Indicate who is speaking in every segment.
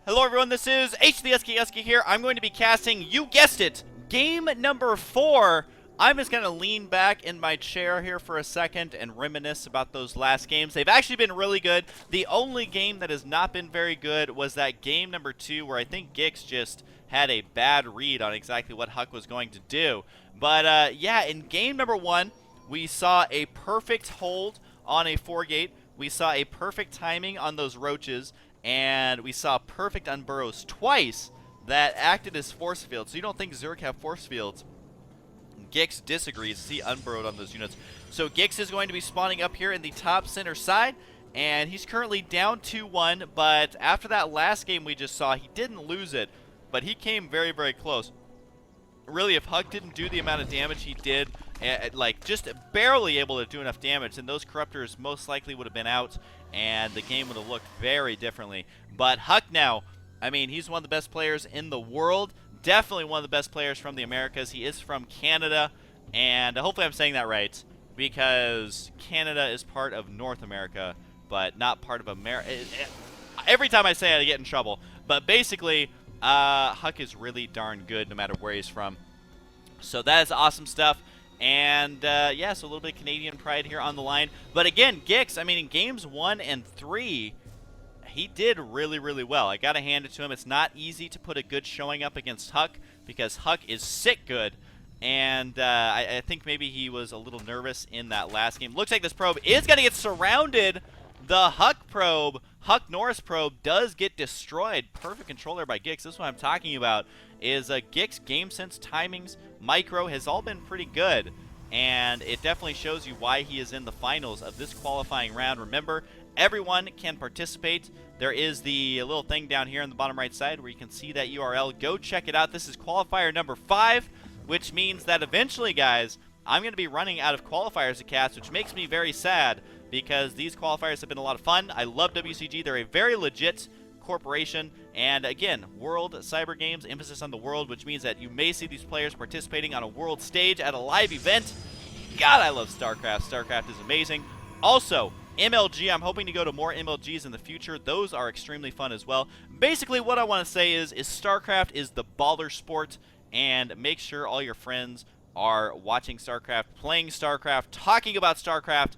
Speaker 1: Hello everyone, this is HuskyStarcraft here. I'm going to be casting, you guessed it, game number 4. I'm just going to lean back in my chair here for a second and reminisce about those last games. They've actually been really good. The only game that has not been very good was that game number 2 where I think giX just had a bad read on exactly what Huck was going to do. But yeah, in game number 1, we saw a perfect hold on a 4-gate. We saw a perfect timing on those roaches. And we saw perfect unburrows twice that acted as force fields. So you don't think Zerg have force fields. giX disagrees. See unburrowed on those units. So giX is going to be spawning up here in the top center side. And he's currently down 2-1. But after that last game we just saw, he didn't lose it. But he came very, very close. Really, if Huck didn't do the amount of damage he did, like just barely able to do enough damage, then those corruptors most likely would have been out, and the game would have looked very differently. But Huck now, I mean, he's one of the best players in the world, definitely one of the best players from the Americas. He is from Canada, and hopefully I'm saying that right, because Canada is part of North America, but not part of America. Every time I say it, I get in trouble. But basically, Huck is really darn good no matter where he's from. So that is awesome stuff. And yeah, so a little bit of Canadian pride here on the line. But again, giX, I mean, in games 1 and 3, he did really, really well. I got to hand it to him. It's not easy to put a good showing up against Huck because Huck is sick good. And I think maybe he was a little nervous in that last game. Looks like this probe is going to get surrounded. The Huck probe, Huck Norris probe, does get destroyed. Perfect control there by giX. This is what I'm talking about. Is giX game sense, timings, micro has all been pretty good. And it definitely shows you why he is in the finals of this qualifying round. Remember, everyone can participate. There is the little thing down here on the bottom right side where you can see that URL. Go check it out. This is qualifier number 5, which means that eventually, guys, I'm going to be running out of qualifiers to cast, which makes me very sad because these qualifiers have been a lot of fun. I love WCG. They're a very legit corporation. And again, World Cyber Games, emphasis on the world, which means that you may see these players participating on a world stage at a live event. God, I love StarCraft. StarCraft is amazing. Also, MLG, I'm hoping to go to more MLGs in the future. Those are extremely fun as well. Basically, what I want to say is StarCraft is the baller sport, and make sure all your friends are watching StarCraft, playing StarCraft, talking about StarCraft,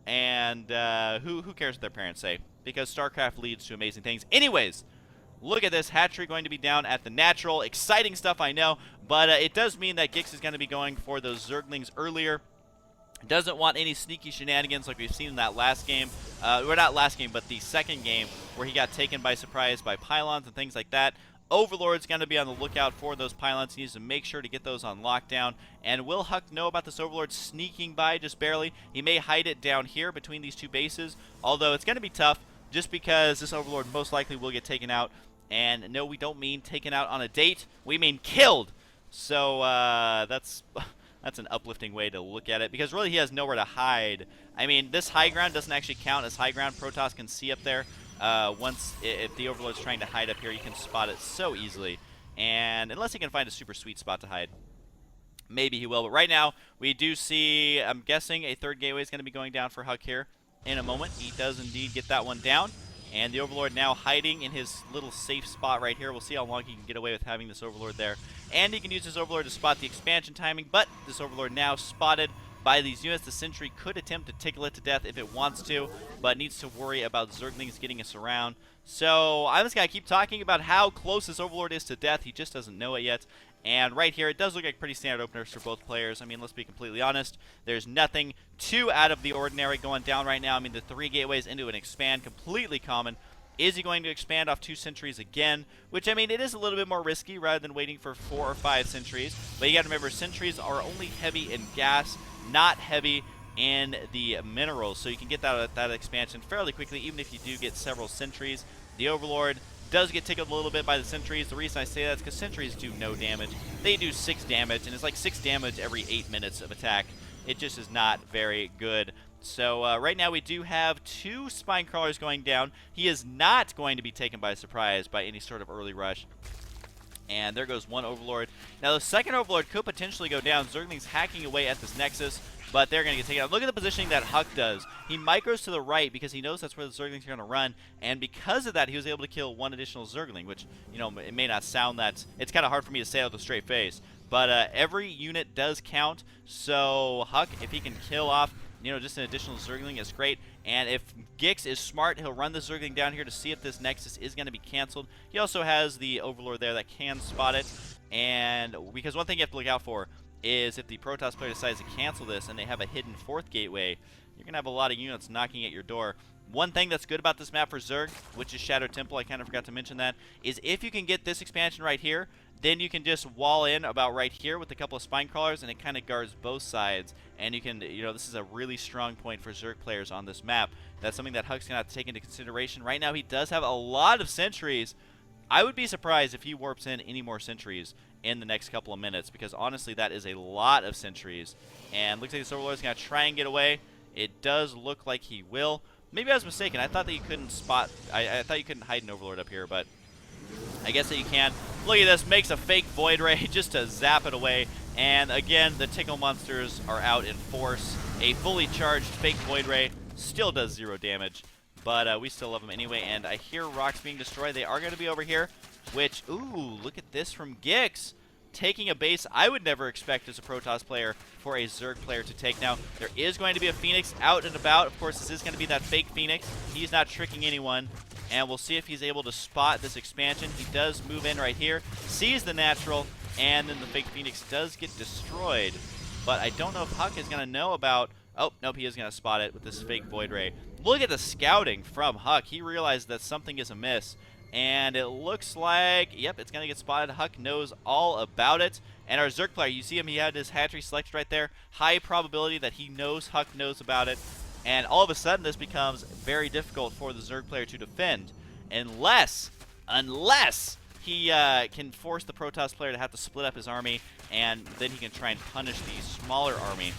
Speaker 1: and who cares what their parents say? Because StarCraft leads to amazing things. Anyways, look at this. Hatchery going to be down at the natural. Exciting stuff, I know, but it does mean that giX is going to be going for those Zerglings earlier. Doesn't want any sneaky shenanigans like we've seen in that last game. Or not last game, but the second game where he got taken by surprise by pylons and things like that. Overlord's going to be on the lookout for those pylons. He needs to make sure to get those on lockdown. And will Huck know about this Overlord sneaking by just barely? He may hide it down here between these two bases, although it's going to be tough just because this Overlord most likely will get taken out. And no, we don't mean taken out on a date. We mean killed. So that's an uplifting way to look at it because really he has nowhere to hide. I mean, this high ground doesn't actually count as high ground. Protoss can see up there. If the Overlord's trying to hide up here, you can spot it so easily. And unless he can find a super sweet spot to hide, maybe he will. But right now, we do see, I'm guessing, a third gateway is going to be going down for Huck here in a moment. He does indeed get that one down. And the Overlord now hiding in his little safe spot right here. We'll see how long he can get away with having this Overlord there. And he can use his Overlord to spot the expansion timing, but this Overlord now spotted by these units. The Sentry could attempt to tickle it to death if it wants to, but needs to worry about Zerglings getting us around. So I'm just going to keep talking about how close this Overlord is to death. He just doesn't know it yet. And right here, it does look like pretty standard openers for both players. I mean, let's be completely honest. There's nothing too out of the ordinary going down right now. I mean, the 3 gateways into an expand, completely common. Is he going to expand off 2 sentries again? Which, I mean, it is a little bit more risky rather than waiting for 4 or 5 sentries. But you got to remember, sentries are only heavy in gas, not heavy in the minerals. So you can get that expansion fairly quickly, even if you do get several sentries. The Overlord does get tickled a little bit by the sentries. The reason I say that is because sentries do no damage. They do 6 damage, and it's like 6 damage every 8 minutes of attack. It just is not very good. So right now we do have 2 spine crawlers going down. He is not going to be taken by surprise by any sort of early rush. And there goes one Overlord. Now the second Overlord could potentially go down. Zergling's hacking away at this Nexus, but they're going to get taken out. Look at the positioning that Huck does. He micros to the right because he knows that's where the Zerglings are going to run, and because of that, he was able to kill one additional Zergling, which, you know, it may not sound that... It's kind of hard for me to say out with a straight face, but every unit does count, so Huck, if he can kill off, you know, just an additional Zergling is great. And if giX is smart, he'll run the Zergling down here to see if this Nexus is going to be canceled. He also has the Overlord there that can spot it. And because one thing you have to look out for is if the Protoss player decides to cancel this and they have a hidden 4th gateway, you're going to have a lot of units knocking at your door. One thing that's good about this map for Zerg, which is Shadow Temple, I kind of forgot to mention that, is if you can get this expansion right here, then you can just wall in about right here with a couple of spine crawlers, and it kind of guards both sides. And you can, you know, this is a really strong point for Zerg players on this map. That's something that Huck's going to have to take into consideration. Right now, he does have a lot of sentries. I would be surprised if he warps in any more sentries in the next couple of minutes, because honestly, that is a lot of sentries. And looks like this Overlord is going to try and get away. It does look like he will. Maybe I was mistaken. I thought that you couldn't spot... I thought you couldn't hide an Overlord up here, but I guess that you can. Look at this. Makes a fake Void Ray just to zap it away. And again, the Tickle monsters are out in force. A fully charged fake Void Ray still does 0 damage, but we still love them anyway. And I hear rocks being destroyed. They are going to be over here, which... Ooh, look at this from giX. Taking a base I would never expect as a Protoss player for a Zerg player to take. Now, there is going to be a Phoenix out and about. Of course, this is going to be that fake Phoenix. He's not tricking anyone. And we'll see if he's able to spot this expansion. He does move in right here, sees the natural, and then the fake Phoenix does get destroyed. But I don't know if Huck is going to know about... Oh, nope, he is going to spot it with this fake Void Ray. Look at the scouting from Huck. He realized that something is amiss. And it looks like, yep, it's going to get spotted. Huck knows all about it. And our Zerg player, you see him, he had his hatchery selected right there. High probability that he knows Huck knows about it. And all of a sudden, this becomes very difficult for the Zerg player to defend. Unless he can force the Protoss player to have to split up his army, and then he can try and punish the smaller army.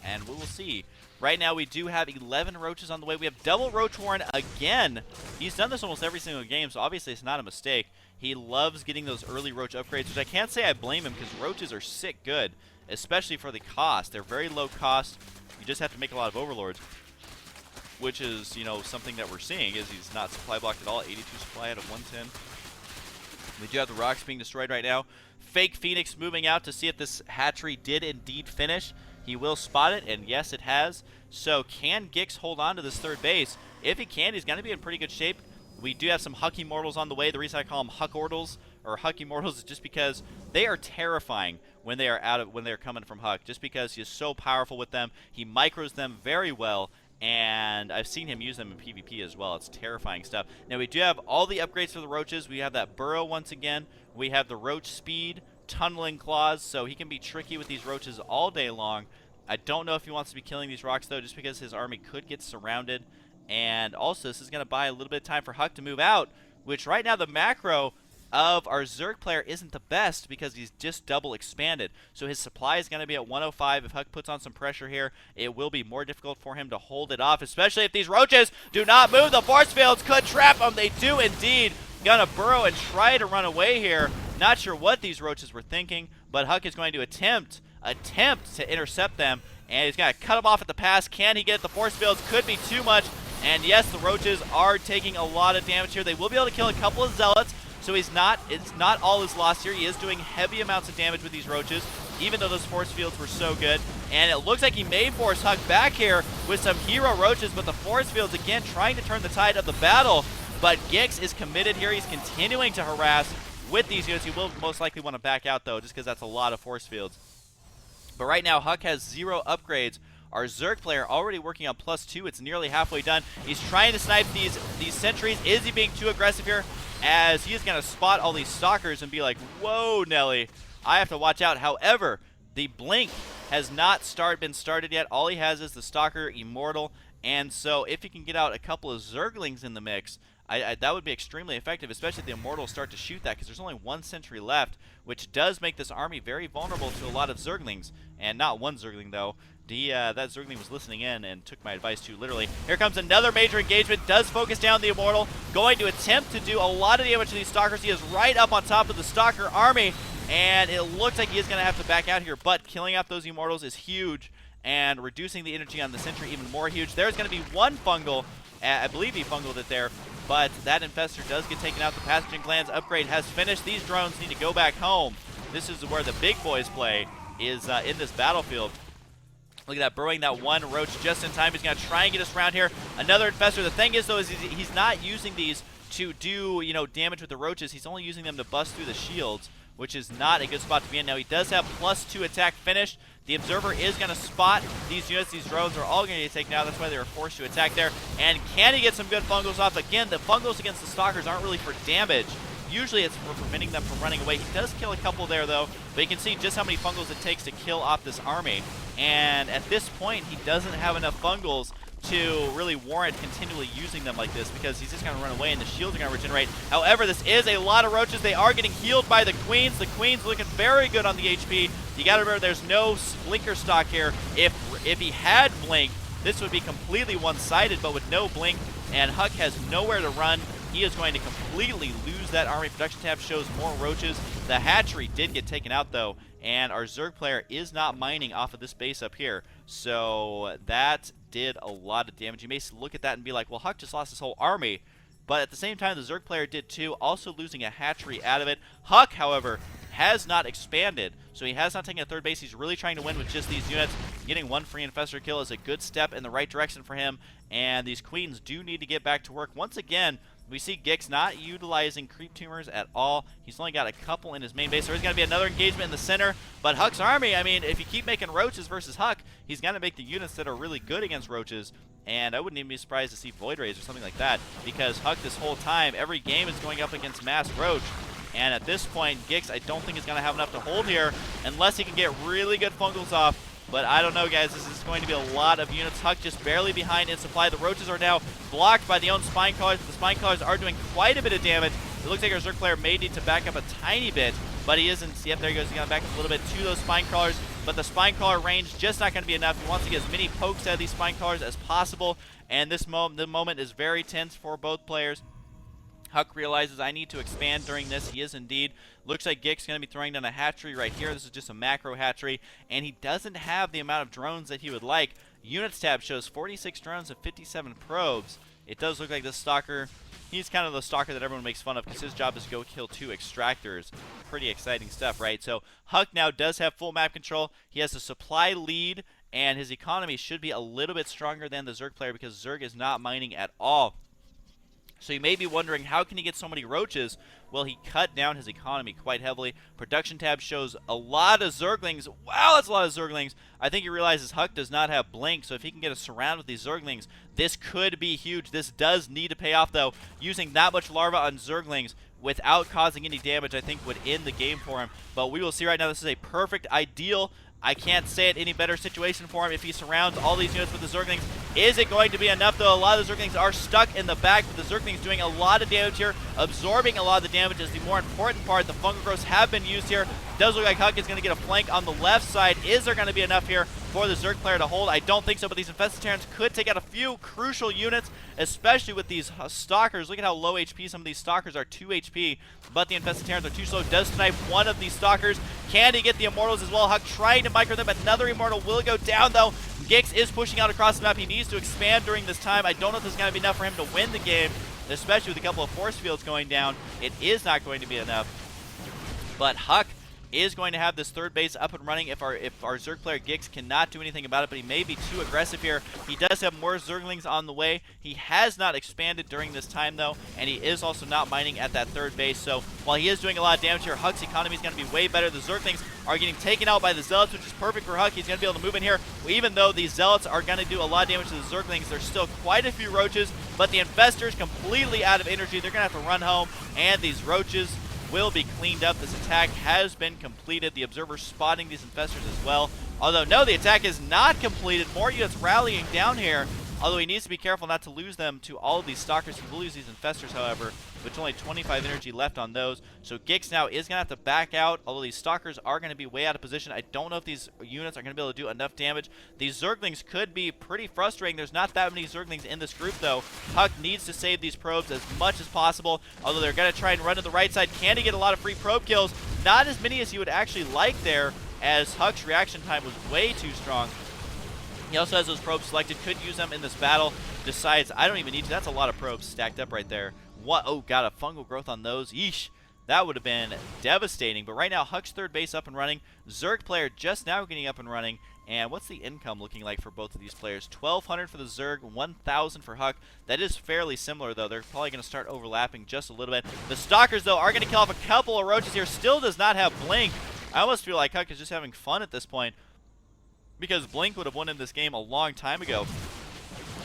Speaker 1: And we will see. Right now, we do have 11 roaches on the way. We have double Roach Warren again. He's done this almost every single game, so obviously it's not a mistake. He loves getting those early roach upgrades, which I can't say I blame him, because roaches are sick good, especially for the cost. They're very low cost. You just have to make a lot of Overlords, which is, you know, something that we're seeing, is he's not supply blocked at all. 82 supply out of 110. We do have the rocks being destroyed right now. Fake Phoenix moving out to see if this hatchery did indeed finish. He will spot it, and yes, it has. So can giX hold on to this third base? If he can, he's going to be in pretty good shape. We do have some Huck Immortals on the way. The reason I call them Huckordals or Huck Immortals is just because they are terrifying when they are when they're coming from Huck. Just because he is so powerful with them, he micros them very well, and I've seen him use them in PvP as well. It's terrifying stuff. Now we do have all the upgrades for the roaches. We have that burrow once again. We have the roach speed, tunneling claws, so he can be tricky with these roaches all day long. I don't know if he wants to be killing these rocks, though, just because his army could get surrounded. And also, this is going to buy a little bit of time for Huck to move out, which right now the macro of our Zerg player isn't the best because he's just double expanded. So his supply is going to be at 105. If Huck puts on some pressure here, it will be more difficult for him to hold it off, especially if these roaches do not move. The force fields could trap them. They do indeed. Gonna burrow and try to run away here. Not sure what these roaches were thinking, but Huck is going to attempt to intercept them, and he's going to cut them off at the pass. Can he get it? The force fields could be too much, and yes, the roaches are taking a lot of damage here. They will be able to kill a couple of zealots, so it's not all is lost here. He is doing heavy amounts of damage with these roaches, even though those force fields were so good. And it looks like he may force Huck back here with some hero roaches, but the force fields, again, trying to turn the tide of the battle. But giX is committed here. He's continuing to harass with these units. He will most likely want to back out, though, just because that's a lot of force fields. But right now, Huck has 0 upgrades. Our Zerg player already working on +2. It's nearly halfway done. He's trying to snipe these sentries. Is he being too aggressive here? As he is going to spot all these stalkers and be like, whoa, Nelly, I have to watch out. However, the blink has not been started yet. All he has is the stalker immortal. And so if he can get out a couple of Zerglings in the mix, that would be extremely effective, especially if the Immortals start to shoot that, because there's only 1 sentry left, which does make this army very vulnerable to a lot of Zerglings. And not one Zergling, though. That Zergling was listening in and took my advice too literally. Here comes another major engagement. Does focus down the Immortal. Going to attempt to do a lot of damage to these Stalkers. He is right up on top of the Stalker army. And it looks like he is going to have to back out here. But killing off those Immortals is huge. And reducing the energy on the Sentry even more huge. There's going to be one fungal. I believe he fungaled it there. But that Infestor does get taken out. The Pathogen Glands upgrade has finished. These drones need to go back home. This is where the big boys play, is in this battlefield. Look at that, burrowing that one Roach just in time. He's going to try and get us around here. Another Infestor. The thing is, though, is he's not using these to do, damage with the Roaches. He's only using them to bust through the shields, which is not a good spot to be in. Now, he does have +2 attack finished. The Observer is going to spot these units. These drones are all going to get taken out. That's why they were forced to attack there. And can he get some good fungals off? Again, the fungals against the Stalkers aren't really for damage. Usually it's for preventing them from running away. He does kill a couple there, though, but you can see just how many fungals it takes to kill off this army. And at this point, he doesn't have enough fungals to really warrant continually using them like this, because he's just going to run away and the shields are going to regenerate. However, this is a lot of Roaches. They are getting healed by the Queens. The Queen's looking very good on the HP. You got to remember, there's no Blinker stock here. If he had Blink, this would be completely one-sided, but with no Blink, and Huck has nowhere to run, he is going to completely lose that army. Production tab shows more Roaches. The hatchery did get taken out, though, and our Zerg player is not mining off of this base up here. So that did a lot of damage. You may look at that and be like, well, Huck just lost his whole army. But at the same time, the Zerg player did too, also losing a hatchery out of it. Huck, however, has not expanded, so he has not taken a third base. He's really trying to win with just these units. Getting one free Infestor kill is a good step in the right direction for him, and these Queens do need to get back to work. Once again, we see giX not utilizing creep tumors at all. He's only got a couple in his main base. There's going to be another engagement in the center. But Huck's army, I mean, if you keep making Roaches versus Huck, he's going to make the units that are really good against Roaches. And I wouldn't even be surprised to see Void Rays or something like that, because Huck this whole time, every game is going up against Mass Roach. And at this point, giX, I don't think is going to have enough to hold here unless he can get really good fungals off. But I don't know, guys. This is going to be a lot of units. Huck just barely behind in supply. The Roaches are now blocked by the own Spine Crawlers. The Spine Crawlers are doing quite a bit of damage. It looks like our Zerg player may need to back up a tiny bit, but he isn't. Yep, there he goes. He's going to back up a little bit to those Spine Crawlers, but the Spine Crawler range just not going to be enough. He wants to get as many pokes out of these Spine Crawlers as possible, and the moment is very tense for both players. Huck realizes I need to expand during this. He is indeed. Looks like giX is going to be throwing down a hatchery right here. This is just a macro hatchery, and he doesn't have the amount of drones that he would like. Units tab shows 46 drones and 57 probes. It does look like this Stalker, he's kind of the Stalker that everyone makes fun of, because his job is to go kill 2 extractors. Pretty exciting stuff, right? So Huck now does have full map control. He has a supply lead, and his economy should be a little bit stronger than the Zerg player, because Zerg is not mining at all. So you may be wondering, how can he get so many Roaches? Well, he cut down his economy quite heavily. Production tab shows a lot of Zerglings. Wow, that's a lot of Zerglings. I think he realizes Huck does not have Blink, so if he can get a surround with these Zerglings, this could be huge. This does need to pay off, though. Using that much larva on Zerglings without causing any damage, I think, would end the game for him. But we will see right now. This is a perfect, ideal, I can't say it, any better situation for him if he surrounds all these units with the Zerglings. Is it going to be enough, though? A lot of the Zerglings are stuck in the back, but the Zerglings doing a lot of damage here. Absorbing a lot of the damage is the more important part. The fungal growths have been used here. Does look like Huck is going to get a flank on the left side. Is there going to be enough here for the Zerg player to hold? I don't think so, but these Infestatorans could take out a few crucial units, especially with these Stalkers. Look at how low HP some of these Stalkers are, 2 HP, but the Infestatorans are too slow. Does snipe one of these Stalkers. Can he get the Immortals as well? Huck trying to micro them. Another Immortal will go down, though. giX is pushing out across the map. He needs to expand during this time. I don't know if this is going to be enough for him to win the game, especially with a couple of force fields going down. It is not going to be enough. But Huck is going to have this third base up and running if our Zerg player giX cannot do anything about it, but he may be too aggressive here. He does have more Zerglings on the way. He has not expanded during this time, though, and he is also not mining at that third base. So while he is doing a lot of damage here, Huck's economy is going to be way better. The Zerglings are getting taken out by the Zealots, which is perfect for Huck. He's going to be able to move in here. Even though these Zealots are going to do a lot of damage to the Zerglings, there's still quite a few Roaches, but the Infestors completely out of energy. They're going to have to run home, and these Roaches will be cleaned up. This attack has been completed. The Observer spotting these Infestors as well. Although, no, the attack is not completed. More units rallying down here. Although he needs to be careful not to lose them to all of these Stalkers. He will lose these Infestors, however. which only 25 energy left on those. So giX now is going to have to back out, although these Stalkers are going to be way out of position. I don't know if these units are going to be able to do enough damage. These Zerglings could be pretty frustrating. There's not that many Zerglings in this group, though. Huck needs to save these probes as much as possible, although they're going to try and run to the right side. Can he get a lot of free probe kills? Not as many as you would actually like there, as Huck's reaction time was way too strong. He also has those probes selected, could use them in this battle. Decides, I don't even need to. That's a lot of probes stacked up right there. What? Oh, got a fungal growth on those. Yeesh. That would have been devastating. But right now, Huck's third base up and running. Zerg player just now getting up and running. And what's the income looking like for both of these players? 1,200 for the Zerg, 1,000 for Huck. That is fairly similar, though. They're probably going to start overlapping just a little bit. The Stalkers, though, are going to kill off a couple of roaches here. Still does not have Blink. I almost feel like Huck is just having fun at this point, because Blink would have won in this game a long time ago.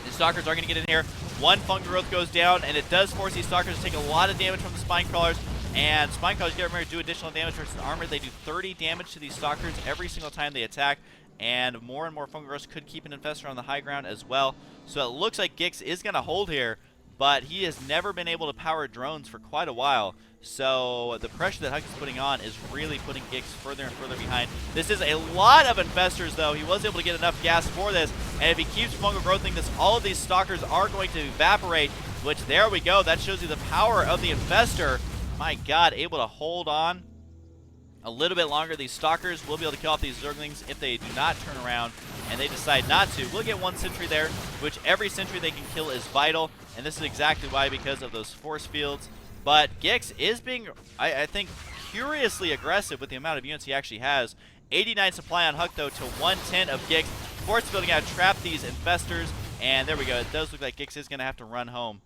Speaker 1: The Stalkers are going to get in here. One fungal growth goes down, and it does force these Stalkers to take a lot of damage from the Spine Crawlers. And Spine Crawlers, get ready to do additional damage versus armor. They do 30 damage to these Stalkers every single time they attack. And more fungal growths could keep an Infestor on the high ground as well. So it looks like giX is going to hold here, but he has never been able to power drones for quite a while. So the pressure that Huck is putting on is really putting giX further and further behind. This is a lot of Infestors, though. He was able to get enough gas for this. And if he keeps fungal growthing this, all of these Stalkers are going to evaporate, which, there we go. That shows you the power of the Infestor. My God, able to hold on a little bit longer. These Stalkers will be able to kill off these Zerglings if they do not turn around, and they decide not to. We'll get one sentry there, which every sentry they can kill is vital, and this is exactly why, because of those force fields. But giX is being, I think, curiously aggressive with the amount of units he actually has. 89 supply on Huck, though, to 110 of giX. Force building out, trap these Infestors, and there we go. It does look like giX is going to have to run home.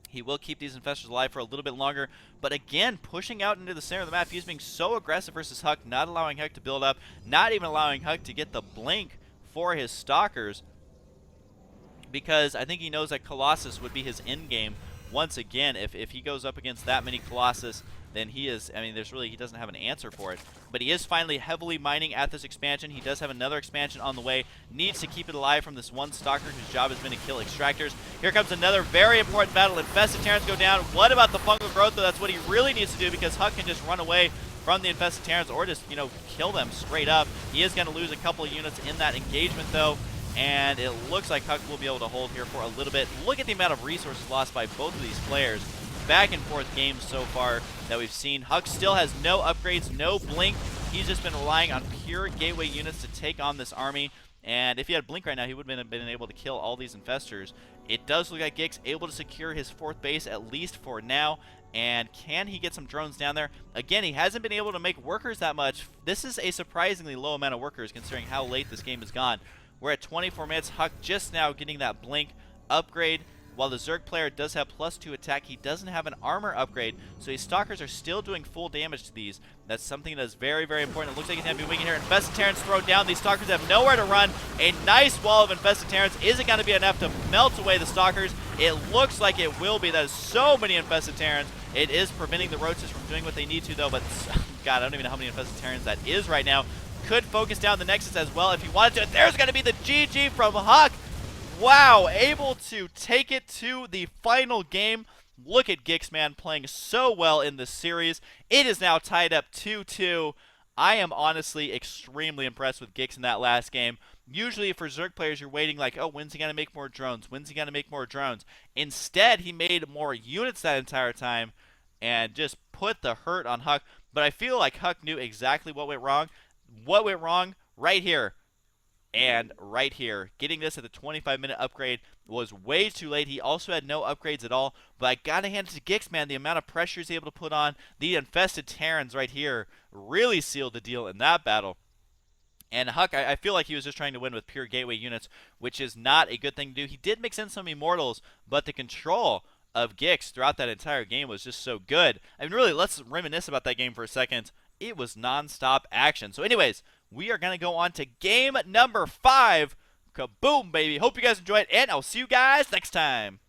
Speaker 1: He will keep these Infestors alive for a little bit longer, but again, pushing out into the center of the map. He's being so aggressive versus Huck, not allowing Huck to build up, not even allowing Huck to get the blink for his Stalkers, because I think he knows that Colossus would be his end game. Once again, if he goes up against that many Colossus, then he is, I mean, he doesn't have an answer for it. But he is finally heavily mining at this expansion. He does have another expansion on the way. Needs to keep it alive from this one Stalker whose job has been to kill Extractors. Here comes another very important battle. Infested Terrans go down. What about the fungal growth, though? That's what he really needs to do, because Huck can just run away from the Infested Terrans or just, you know, kill them straight up. He is going to lose a couple of units in that engagement, though. And it looks like Huck will be able to hold here for a little bit. Look at the amount of resources lost by both of these players. Back and forth games so far that we've seen. Huck still has no upgrades, no blink. He's just been relying on pure gateway units to take on this army. And if he had blink right now, he would have been able to kill all these Infestors. It does look like giX able to secure his fourth base, at least for now. And can he get some drones down there? Again, he hasn't been able to make workers that much. This is a surprisingly low amount of workers considering how late this game has gone. We're at 24 minutes. Huck just now getting that blink upgrade. While the Zerg player does have +2 attack, he doesn't have an armor upgrade, so his Stalkers are still doing full damage to these. That's something that is very, very important. It looks like he's going to be winging here. Infested Terrans thrown down. These Stalkers have nowhere to run. A nice wall of Infested Terrans. Is it going to be enough to melt away the Stalkers? It looks like it will be. That is so many Infested Terrans. It is preventing the roaches from doing what they need to, though, but God, I don't even know how many Infested Terrans that is right now. Could focus down the Nexus as well if he wanted to. There's going to be the GG from Huck. Wow, able to take it to the final game. Look at giX, man, playing so well in this series. It is now tied up 2-2. I am honestly extremely impressed with giX in that last game. Usually for Zerg players, you're waiting like, oh, when's he going to make more drones? When's he going to make more drones? Instead, he made more units that entire time and just put the hurt on Huck. But I feel like Huck knew exactly what went wrong. What went wrong? Right here. And right here, getting this at the 25-minute upgrade was way too late. He also had no upgrades at all, but I gotta hand it to giX, man. The amount of pressure he's able to put on the Infested Terrans right here really sealed the deal in that battle. And Huck, I feel like he was just trying to win with pure gateway units, which is not a good thing to do. He did mix in some Immortals, but the control of giX throughout that entire game was just so good. I mean, really, let's reminisce about that game for a second. It was non-stop action. So anyways, we are going to go on to game number 5. Kaboom, baby. Hope you guys enjoyed, and I'll see you guys next time.